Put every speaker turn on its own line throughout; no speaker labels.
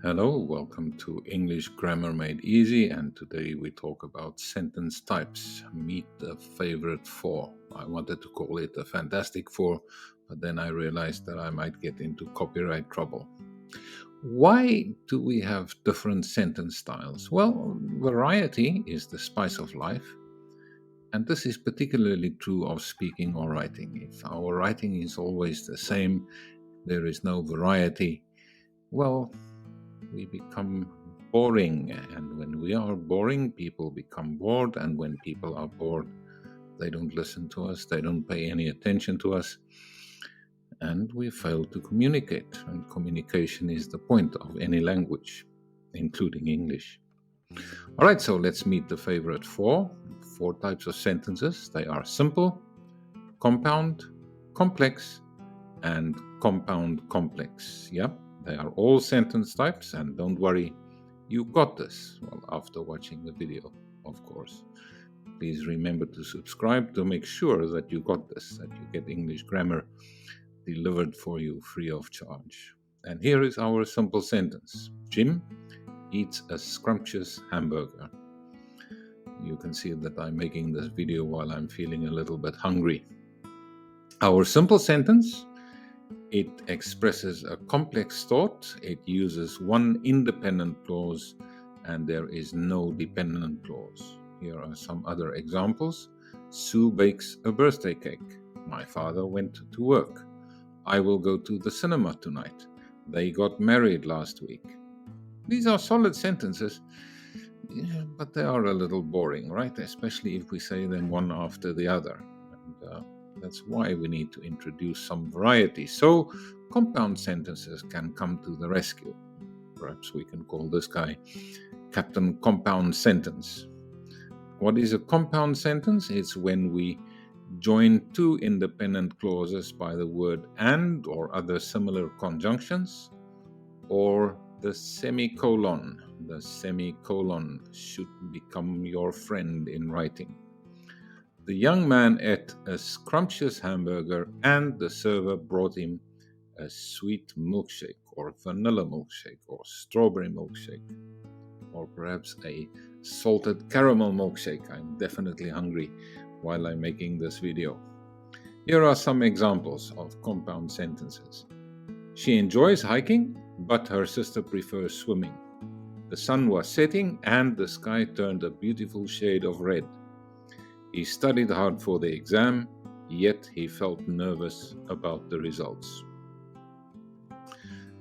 Hello, welcome to English Grammar Made Easy, and today we talk about sentence types. Meet the favorite four. I wanted to call it the Fantastic Four, but then I realized that I might get into copyright trouble. Why do we have different sentence styles? Well, variety is the spice of life, and this is particularly true of speaking or writing. If our writing is always the same, there is no variety, well, we become boring. And when we are boring, people become bored. And when people are bored, they don't listen to us, they don't pay any attention to us, and we fail to communicate. And communication is the point of any language, including English. All right, so let's meet the favorite four types of sentences. They are simple, compound, complex, and compound complex. Yep, they are all sentence types, and don't worry, you got this. Well, after watching the video, of course. Please remember to subscribe to make sure that you got this, that you get English grammar delivered for you free of charge. And here is our simple sentence. Jim eats a scrumptious hamburger. You can see that I'm making this video while I'm feeling a little bit hungry. Our simple sentence, it expresses a complex thought. It uses one independent clause and there is no dependent clause. Here are some other examples. Sue bakes a birthday cake. My father went to work. I will go to the cinema tonight. They got married last week. These are solid sentences, but they are a little boring, right? Especially if we say them one after the other. And that's why we need to introduce some variety. So compound sentences can come to the rescue. Perhaps we can call this guy Captain Compound Sentence. What is a compound sentence? It's when we join two independent clauses by the word and or other similar conjunctions, or the semicolon. The semicolon should become your friend in writing. The young man ate a scrumptious hamburger and the server brought him a sweet milkshake or vanilla milkshake or strawberry milkshake or perhaps a salted caramel milkshake. I'm definitely hungry while I'm making this video. Here are some examples of compound sentences. She enjoys hiking, but her sister prefers swimming. The sun was setting and the sky turned a beautiful shade of red. He studied hard for the exam, yet he felt nervous about the results.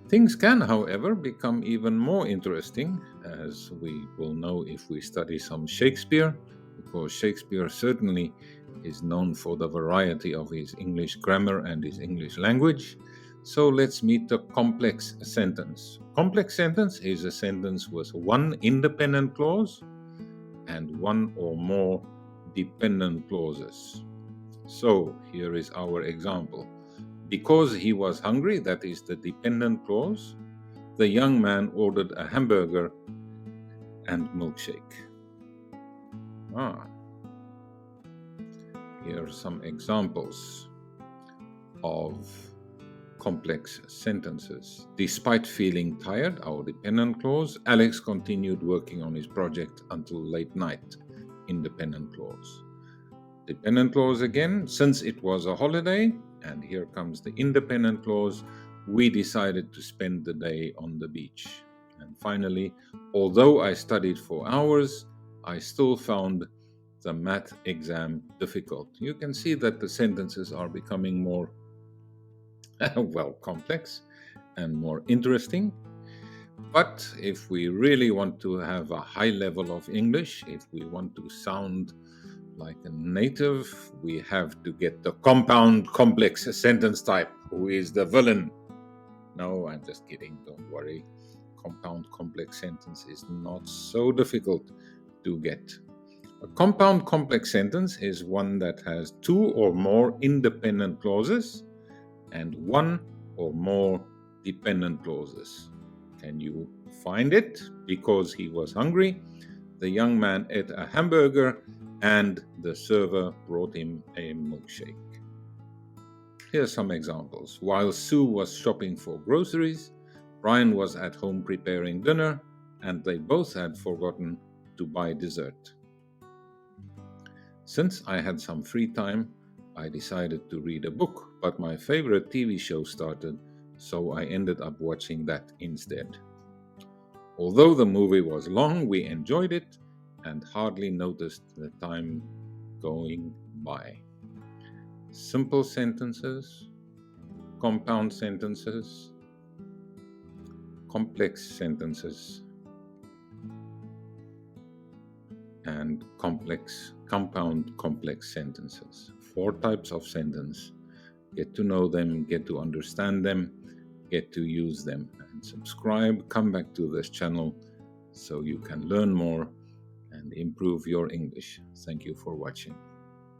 Things can, however, become even more interesting, as we will know if we study some Shakespeare, because Shakespeare certainly is known for the variety of his English grammar and his English language. So let's meet the complex sentence. Complex sentence is a sentence with one independent clause and one or more dependent clauses. So here is our example. Because he was hungry, that is the dependent clause, the young man ordered a hamburger and milkshake. Here are some examples of complex sentences. Despite feeling tired, our dependent clause, Alex continued working on his project until late night. Independent clause. Dependent clause again, since it was a holiday, and here comes the independent clause, we decided to spend the day on the beach. And finally, although I studied for hours, I still found the math exam difficult. You can see that the sentences are becoming more, complex and more interesting. But if we really want to have a high level of English, if we want to sound like a native, we have to get the compound complex sentence type. Who is the villain? No, I'm just kidding. Don't worry. Compound complex sentence is not so difficult to get. A compound complex sentence is one that has two or more independent clauses and one or more dependent clauses. Can you find it? Because he was hungry, the young man ate a hamburger and the server brought him a milkshake. Here are some examples. While Sue was shopping for groceries, Brian was at home preparing dinner, and they both had forgotten to buy dessert. Since I had some free time, I decided to read a book, but my favorite TV show started, so I ended up watching that instead. Although the movie was long, we enjoyed it and hardly noticed the time going by. Simple sentences, compound sentences, complex sentences, and compound complex sentences. 4 types of sentence. Get to know them, get to understand them, get to use them, and subscribe. Come back to this channel so you can learn more and improve your English. Thank you for watching.